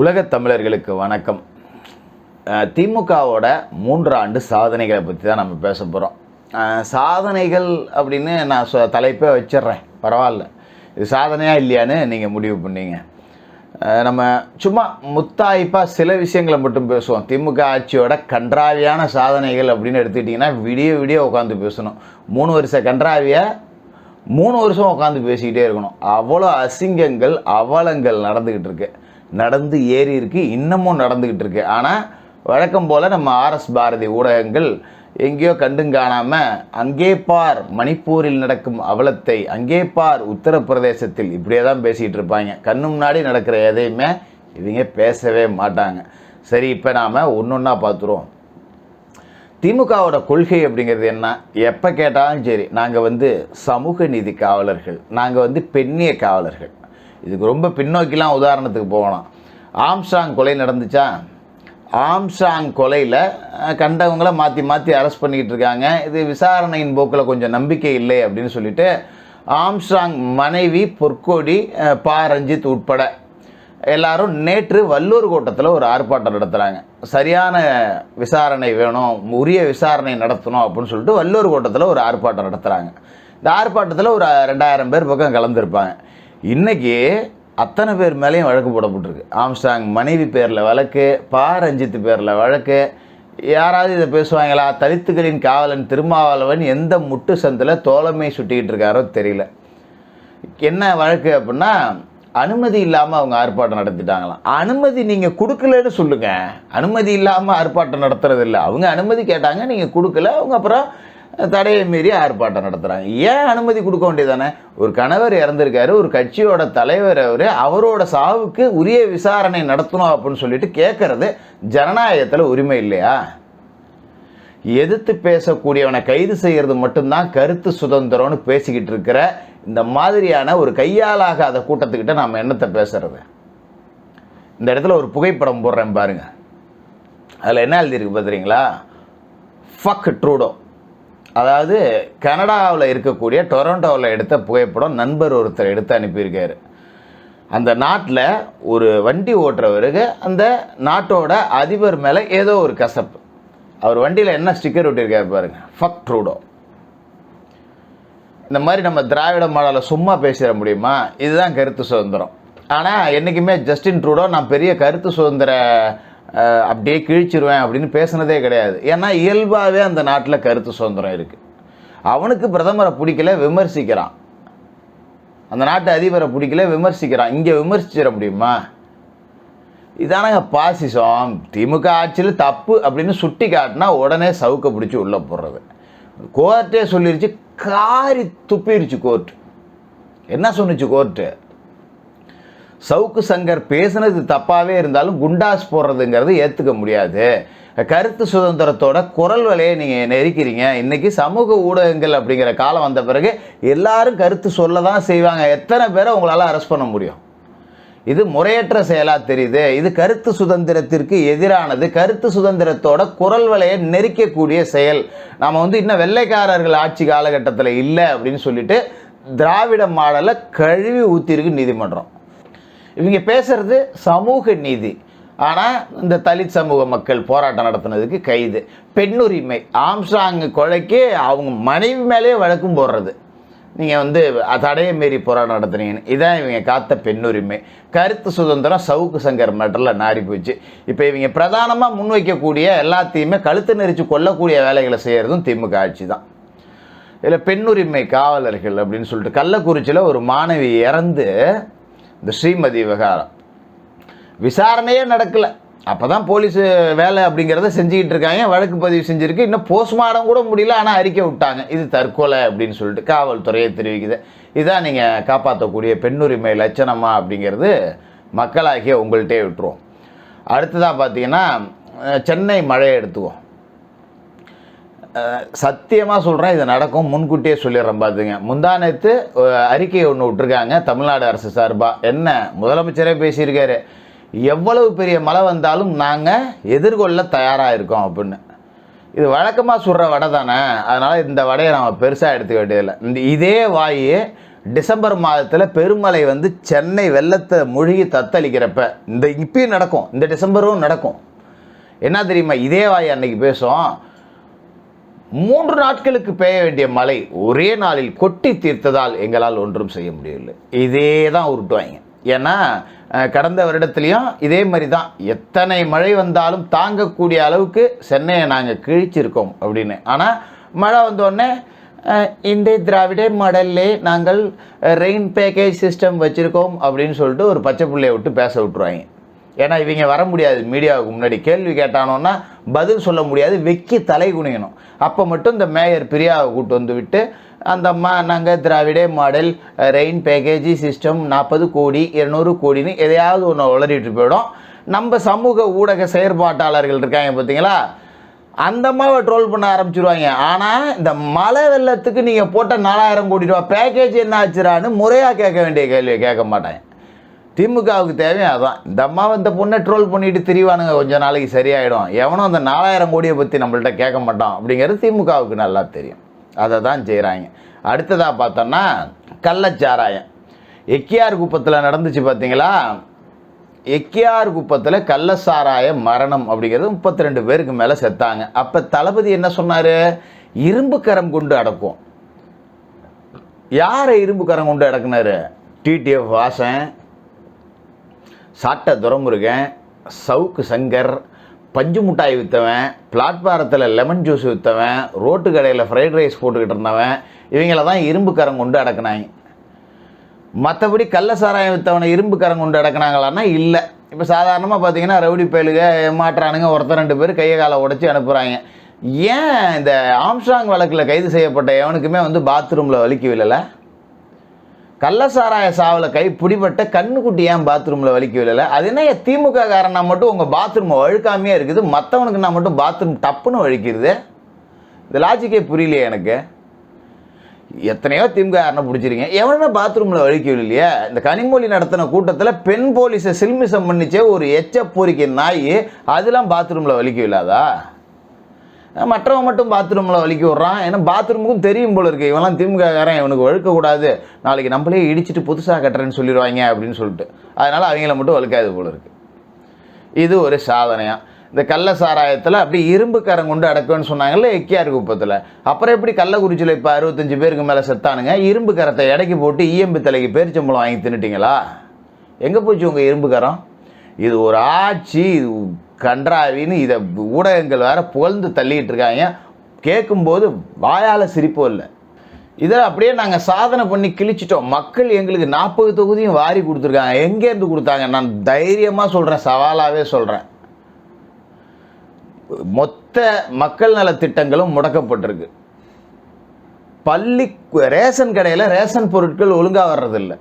உலகத் தமிழர்களுக்கு வணக்கம். திமுகவோட 3 ஆண்டு சாதனைகளை பற்றி தான் நம்ம பேச போகிறோம். சாதனைகள் அப்படின்னு நான் தலைப்பே வச்சிட்றேன், பரவாயில்ல. இது சாதனையாக இல்லையான்னு நீங்கள் முடிவு பண்ணீங்க. நம்ம சும்மா முத்தாய்ப்பாக சில விஷயங்களை மட்டும் பேசுவோம். திமுக ஆட்சியோட கன்றாவியான சாதனைகள் அப்படின்னு எடுத்துக்கிட்டிங்கன்னா விடிய உட்காந்து பேசணும். 3 வருஷ கன்றாவியை 3 வருஷம் உட்காந்து பேசிக்கிட்டே இருக்கணும். அவ்வளோ அசிங்கங்கள் அவலங்கள் நடந்துக்கிட்டு இருக்கு, நடந்து ஏறி இருக்கு, இன்னமும் நடந்துக்கிட்டு இருக்கு. ஆனால் வழக்கம் போல் நம்ம ஆர்எஸ் பாரதி ஊடகங்கள் எங்கேயோ கண்டும் காணாமல் அங்கே பார் மணிப்பூரில் நடக்கும் அவலத்தை, அங்கே பார் உத்தரப்பிரதேசத்தில், இப்படியே தான் பேசிகிட்டு இருப்பாங்க. கண்ணு முன்னாடி நடக்கிற எதையுமே இவங்க பேசவே மாட்டாங்க. சரி, இப்போ நாம் ஒன்றா பார்த்துருவோம். திமுகவோட கொள்கை அப்படிங்கிறது என்ன? எப்போ கேட்டாலும் சரி, நாங்கள் சமூக நீதி காவலர்கள், நாங்கள் பெண்ணிய காவலர்கள். இதுக்கு ரொம்ப பின்னோக்கிலாம் உதாரணத்துக்கு போகலாம். ஆம்ஸ்ட்ராங் கொலை நடந்துச்சா? ஆம்ஸ்ட்ராங் கொலையில் கண்டவங்களை மாற்றி அரெஸ்ட் பண்ணிக்கிட்டு இருக்காங்க. இது விசாரணையின் போக்கில் கொஞ்சம் நம்பிக்கை இல்லை அப்படின்னு சொல்லிட்டு ஆம்ஸ்ட்ராங் மனைவி பொற்கோடி பா ரஞ்சித் உட்பட எல்லாரும் நேற்று வல்லூர் கோட்டத்தில் ஒரு ஆர்ப்பாட்டம் நடத்துகிறாங்க. சரியான விசாரணை வேணும், உரிய விசாரணை நடத்தணும் அப்படின்னு சொல்லிட்டு வல்லூர் கோட்டத்தில் ஒரு ஆர்ப்பாட்டம் நடத்துகிறாங்க. இந்த ஆர்ப்பாட்டத்தில் ஒரு 2000 பேர் பக்கம் கலந்துருப்பாங்க. இன்றைக்கி அத்தனை பேர் மேலேயும் வழக்கு போடப்பட்டிருக்கு. ஆம்ஸ்ட்ராங் மனைவி பேரில் வழக்கு, பா ரஞ்சித் பேரில் வழக்கு. யாராவது இதை பேசுவாங்களா? தலித்துகளின் காவலன் திருமாவளவன் எந்த முட்டு சந்தில் தோழமை சுட்டிக்கிட்டு இருக்காரோ தெரியல. என்ன வழக்கு அப்படின்னா, அனுமதி இல்லாமல் அவங்க ஆர்ப்பாட்டம் நடத்திட்டாங்களாம். அனுமதி நீங்கள் கொடுக்கலன்னு சொல்லுங்கள். அனுமதி இல்லாமல் ஆர்ப்பாட்டம் நடத்துறது இல்லை. அவங்க அனுமதி கேட்டாங்க, நீங்கள் கொடுக்கல, அவங்க அப்புறம் தடையை மீறி ஆர்ப்பாட்டம் நடத்துகிறாங்க. ஏன் அனுமதி கொடுக்க வேண்டியதானே? ஒரு கணவர் இறந்துருக்காரு, ஒரு கட்சியோட தலைவர் அவரோட சாவுக்கு உரிய விசாரணை நடத்தணும் அப்படின்னு சொல்லிட்டு கேட்கறது ஜனநாயகத்தில் உரிமை இல்லையா? எதிர்த்து பேசக்கூடியவனை கைது செய்கிறது மட்டும்தான் கருத்து சுதந்திரம்னு பேசிக்கிட்டு இருக்கிற இந்த மாதிரியான ஒரு கையாலாகாத கூட்டத்துக்கிட்ட நாம் என்னத்தை பேசுறது? இந்த இடத்துல ஒரு புகைப்படம் போடுறேன் பாருங்க. அதில் என்ன எழுதியிருக்கு பார்த்துறீங்களா? Fuck Trudeau. அதாவது கனடாவில் இருக்கக்கூடிய டொரண்டோவில் எடுத்த புகைப்படம். நண்பர் ஒருத்தர் எடுத்து அனுப்பியிருக்காரு. அந்த நாட்டில் ஒரு வண்டி ஓட்டுறவருக்கு அந்த நாட்டோட அதிபர் மேலே ஏதோ ஒரு கசப்பு. அவர் வண்டியில் என்ன ஸ்டிக்கர் ஒட்டியிருக்காரு பாருங்க, ஃபக் ட்ரூடோ. இந்த மாதிரி நம்ம திராவிட மாடலை சும்மா பேசிட முடியுமா? இதுதான் கருத்து சுதந்திரம். ஆனால் என்றைக்குமே ஜஸ்டின் ட்ரூடோ நான் பெரிய கருத்து சுதந்திர அப்படியே கிழிச்சிருவேன் அப்படின்னு பேசுனதே கிடையாது. ஏன்னா இயல்பாகவே அந்த நாட்டில் கருத்து சுதந்திரம் இருக்குது. அவனுக்கு பிரதமரை பிடிக்கல, விமர்சிக்கிறான். அந்த நாட்டு அதிபரை பிடிக்கல, விமர்சிக்கிறான். இங்கே விமர்சிச்சிட முடியுமா? இதானங்க பாசிசம். திமுக ஆட்சியில் தப்பு அப்படின்னு சுட்டி காட்டினா உடனே சவுக்க பிடிச்சி உள்ளே போடுறது. கோர்ட்டே சொல்லிருச்சு, காரி துப்பிடுச்சு கோர்ட்டு. என்ன சொன்னிச்சு கோர்ட்டு? சவுக்கு சங்கர் பேசுனது தப்பாகவே இருந்தாலும் குண்டாஸ் போடுறதுங்கிறது ஏற்றுக்க முடியாது. கருத்து சுதந்திரத்தோட குரல் வலையை நீங்கள் நெருக்கிறீங்க. இன்றைக்கி சமூக ஊடகங்கள் அப்படிங்கிற காலம் வந்த பிறகு எல்லாரும் கருத்து சொல்ல தான் செய்வாங்க. எத்தனை பேரை உங்களால் அரெஸ்ட் பண்ண முடியும்? இது முறையற்ற செயலாக தெரியுது. இது கருத்து சுதந்திரத்திற்கு எதிரானது. கருத்து சுதந்திரத்தோட குரல் வலையை நெரிக்கக்கூடிய செயல். நாம் இன்னும் வெள்ளைக்காரர்கள் ஆட்சி காலகட்டத்தில் இல்லை அப்படின்னு சொல்லிட்டு திராவிட மாடலை கழுவி ஊற்றிருக்கு நீதிமன்றம். இவங்க பேசுறது சமூக நீதி. ஆனால் இந்த தலித் சமூக மக்கள் போராட்டம் நடத்துனதுக்கு கைது. பெண்ணுரிமை, ஆம்ஸ்ட்ராங் கொலைக்கு அவங்க மனைவி மேலே வழக்கும் போடுறது. நீங்கள் தடையை மீறி போராட்டம் நடத்துனீங்கன்னு. இதான் இவங்க காத்த பெண்ணுரிமை. கருத்து சுதந்திரம் சவுக்கு சங்கர் மேட்டரில் நாரி போச்சு. இப்போ இவங்க பிரதானமாக முன்வைக்கக்கூடிய எல்லாத்தையுமே கழுத்து நெரிச்சு கொல்லக்கூடிய வேலைகளை செய்கிறதும் திமுக ஆட்சி தான். இதில் பெண்ணுரிமை காவலர்கள் அப்படின்னு சொல்லிட்டு கள்ளக்குறிச்சியில் ஒரு மாணவி இறந்து இந்த ஸ்ரீமதி விவகாரம் விசாரணையே நடக்கலை. அப்போ தான் போலீஸ் வேலை அப்படிங்கிறத செஞ்சுக்கிட்டு இருக்காங்க. வழக்கு பதிவு செஞ்சுருக்கு. இன்னும் போஸ்ட்மார்ட்டம் கூட முடியல, ஆனால் அறிக்கை விட்டாங்க. இது தற்கொலை அப்படின்னு சொல்லிட்டு காவல்துறையை தெரிவிக்குது. இதான் நீங்கள் காப்பாற்றக்கூடிய பெண்ணுரிமை லட்சணமா அப்படிங்கிறது மக்களாகிய உங்கள்கிட்டே விட்டுருவோம். அடுத்ததாக பார்த்தீங்கன்னா, சென்னை மழையை எடுத்துக்குவோம். சத்தியமாக சொல்கிறேன், இது நடக்கும், முன்கூட்டியே சொல்லிடுறேன். பார்த்துங்க, முந்தானத்து அறிக்கை ஒன்று விட்டுருக்காங்க தமிழ்நாடு அரசு சார்பாக. என்ன முதலமைச்சரே பேசியிருக்காரு, எவ்வளவு பெரிய மழை வந்தாலும் நாங்கள் எதிர்கொள்ள தயாராக இருக்கோம் அப்படின்னு. இது வழக்கமாக சுடுற வடை தானே, அதனால் இந்த வடையை நம்ம பெருசாக எடுத்துக்க வேண்டியதில்லை. இதே வாய் டிசம்பர் மாதத்தில் பெருமழை வந்து சென்னை வெள்ளத்தை மூழ்கி தத்தளிக்கிறப்ப இப்பயும் நடக்கும், இந்த டிசம்பரும் நடக்கும். என்ன தெரியுமா, இதே வாய் அன்னைக்கு பேசும், 3 நாட்களுக்கு பெய்ய வேண்டிய மழை ஒரே நாளில் கொட்டி தீர்த்ததால் எங்களால் ஒன்றும் செய்ய முடியவில்லை. இதே தான் உருட்டுவாங்க. ஏன்னா கடந்த வருடத்துலையும் இதே மாதிரி தான், எத்தனை மழை வந்தாலும் தாங்கக்கூடிய அளவுக்கு சென்னையை நாங்கள் கிழிச்சிருக்கோம் அப்படின்னு. ஆனால் மழை வந்தோடனே இந்த திராவிட மாடல்லே நாங்கள் ரெயின் பேக்கேஜ் சிஸ்டம் வச்சுருக்கோம் அப்படின்னு சொல்லிட்டு ஒரு பச்சை பிள்ளையை விட்டு பேச விட்டுருவாங்க. ஏன்னா இவங்க வர முடியாது, மீடியாவுக்கு முன்னாடி கேள்வி கேட்டானோன்னா பதில் சொல்ல முடியாது, வெக்கி தலை குனியணும். அப்போ மட்டும் இந்த மேயர் பிரியாவை கூட்டு வந்து விட்டு அந்த அம்மா நாங்கள் திராவிட மாடல் ரெயின் பேக்கேஜி சிஸ்டம் 40 கோடி 200 கோடின்னு எதையாவது ஒன்று உளறிட்டு போயிடும். நம்ம சமூக ஊடக செயற்பாட்டாளர்கள் இருக்காங்க பார்த்தீங்களா, அந்த அம்மாவை ட்ரோல் பண்ண ஆரம்பிச்சிருவாங்க. ஆனால் இந்த மழை வெள்ளத்துக்கு நீங்கள் போட்ட 4000 கோடி ரூபா பேக்கேஜ் என்ன ஆச்சுரான்னு முறையாக கேட்க வேண்டிய கேள்வியை கேட்க மாட்டாங்க. திமுகவுக்கு தேவையும் அதான், இந்த அம்மாவை இந்த பொண்ணை ட்ரோல் பண்ணிட்டு திரிவானுங்க, கொஞ்சம் நாளைக்கு சரியாயிடும், எவனும் அந்த 4000 கோடியை பற்றி நம்மள்ட்ட கேட்க மாட்டான் அப்படிங்கிறது திமுகவுக்கு நல்லா தெரியும். அதை தான் செய்கிறாங்க. அடுத்ததாக பார்த்தோன்னா கள்ளச்சாராயம் எக்கியார் குப்பத்தில் நடந்துச்சு பார்த்தீங்களா. எக்கியார் குப்பத்தில் கள்ளச்சாராய மரணம் அப்படிங்கிறது 32 பேருக்கு மேலே செத்தாங்க. அப்போ தளபதி என்ன சொன்னார், இரும்பு கரம் கொண்டு அடக்கும். யாரை இரும்பு கரம் கொண்டு அடக்குனாரு? டிடிஎஃப் வாசன், சாட்டை துரைமுருகன், சவுக்கு சங்கர், பஞ்சு மிட்டாய் விற்றவன், பிளாட்பாரத்தில் லெமன் ஜூஸ் விற்றவன், ரோட்டு கடையில் ஃப்ரைட் ரைஸ் போட்டுக்கிட்டு இருந்தவன், இவங்கள தான் இரும்பு கரம் கொண்டு அடக்குனாங்க. மற்றபடி கள்ள சாராயம் விற்றவனை இரும்பு கரம் கொண்டு அடக்குனாங்களான்னா இல்லை. இப்போ சாதாரணமாக பார்த்தீங்கன்னா ரவுடி பயலுக ஏமாற்றானுங்க, ஒருத்தர் 2 பேர் கையை காலை உடச்சி அனுப்புகிறாங்க. ஏன் இந்த ஆம்ஸ்ட்ராங் வழக்கில் கைது செய்யப்பட்ட எவனுக்குமே வந்து பாத்ரூமில் வலிக்கவில்லை? கள்ளசாராய சாவில் கை பிடிபட்ட கண்ணுக்குட்டி ஏன் பாத்ரூமில் வலிக்கவில்லை? அது என்ன திமுக காரனா மட்டும் உங்கள் பாத்ரூம் வழுக்காமையே இருக்குது, மற்றவனுக்கு நான் மட்டும் பாத்ரூம் டப்புன்னு வலிக்கிறது? இந்த லாஜிக்கே புரியலையே எனக்கு. எத்தனையோ திமுக காரனை பிடிச்சிருக்கீங்க, எவனுமே பாத்ரூமில் வலிக்கவில்லையே. இந்த கனிமொழி நடத்தின கூட்டத்தில் பெண் போலீஸை சில்மிசம் பண்ணிச்சே ஒரு எச்ச பொறிக்க நாய், அதெல்லாம் பாத்ரூமில் வலிக்கவில்லாதா? மற்றவன் மட்டும் பாத்ரூமில் வலிக்க விட்றான். ஏன்னா பாத்ரூமுக்கும் தெரியும் போல இருக்குது, இவெல்லாம் திமுககாரன், இவனுக்கு வழுக்கக்கூடாது, நாளைக்கு நம்மளே இடிச்சிட்டு புதுசாக கட்டுறேன்னு சொல்லிடுவாங்க அப்படின்னு சொல்லிட்டு, அதனால் அவங்கள மட்டும் வழுக்காது போல இருக்குது. இது ஒரு சாதனையாக. இந்த கள்ள சாராயத்தில் அப்படி இரும்பு கரம் கொண்டு அடக்குன்னு சொன்னாங்கல்ல எக்கியார் குப்பத்தில், அப்புறம் எப்படி கள்ளக்குறிச்சியில் இப்போ 65 பேருக்கு மேலே செத்தானுங்க? இரும்பு கரத்தை எடைக்கு போட்டு ஈஎம்பி தலைக்கு பேரிச்சம்பளம் வாங்கி தின்னுட்டிங்களா? எங்கே போச்சு உங்கள் இரும்பு கரம்? இது ஒரு ஆட்சி, இது கன்றாவின்னு இதை ஊடகங்கள் வேறு புகழ்ந்து தள்ளிகிட்டு இருக்காங்க. கேட்கும்போது வாயால் சிரிப்போ இல்லை. இதை அப்படியே நாங்கள் சாதனை பண்ணி கிழிச்சிட்டோம். மக்கள் எங்களுக்கு 40 தொகுதியும் வாரி கொடுத்துருக்காங்க. எங்கேருந்து கொடுத்தாங்க? நான் தைரியமாக சொல்கிறேன், சவாலாகவே சொல்கிறேன். மொத்த மக்கள் நல திட்டங்களும் முடக்கப்பட்டிருக்கு. ரேஷன் கடையில் ரேஷன் பொருட்கள் ஒழுங்காக வர்றதில்லை,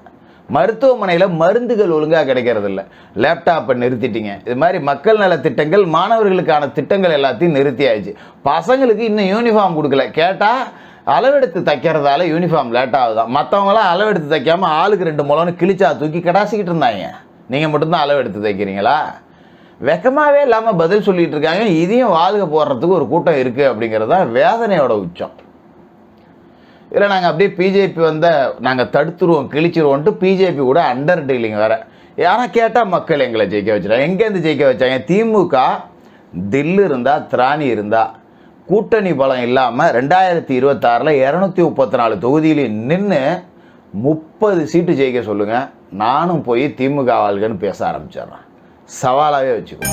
மருத்துவமனையில் மருந்துகள் ஒழுங்காக கிடைக்கிறதில்ல, லேப்டாப்பை நிறுத்திட்டீங்க. இது மாதிரி மக்கள் நல திட்டங்கள், மாணவர்களுக்கான திட்டங்கள் எல்லாத்தையும் நிறுத்தியாச்சு. பசங்களுக்கு இன்னும் யூனிஃபார்ம் கொடுக்கல. கேட்டால் அளவெடுத்து தைக்கிறதால யூனிஃபார்ம் லேட் ஆகுதான். மற்றவங்களாம் அளவெடுத்து தைக்காமல் ஆளுக்கு 2 முழம்னு கிழிச்சா தூக்கி கடாசிக்கிட்டு இருந்தாங்க. நீங்கள் மட்டும்தான் அளவெடுத்து தைக்கிறீங்களா? வெக்கமாகவே இல்லாமல் பதில் சொல்லிகிட்டு இருக்காங்க. இதையும் வாழ்க போடுறதுக்கு ஒரு கூட்டம் இருக்குது அப்படிங்கிறது தான் வேதனையோட உச்சம். இல்லை நாங்கள் அப்படியே பிஜேபி நாங்கள் தடுத்துருவோம் கிழிச்சிருவோன்ட்டு பிஜேபி கூட அண்டர் டீலிங் வேறு. ஆனால் கேட்டால் மக்கள் எங்களை ஜெயிக்க வச்சுட்டாங்க. எங்கேருந்து ஜெயிக்க வச்சாங்க? திமுக தில்லு இருந்தால், திராணி இருந்தால், கூட்டணி பலம் இல்லாமல் 2026 234 தொகுதியிலையும் நின்று 30 சீட்டு ஜெயிக்க சொல்லுங்கள், நானும் போய் திமுக வாழ்கன்னு பேச ஆரம்பிச்சிடுறேன். சவாலாகவே வச்சுக்கோ.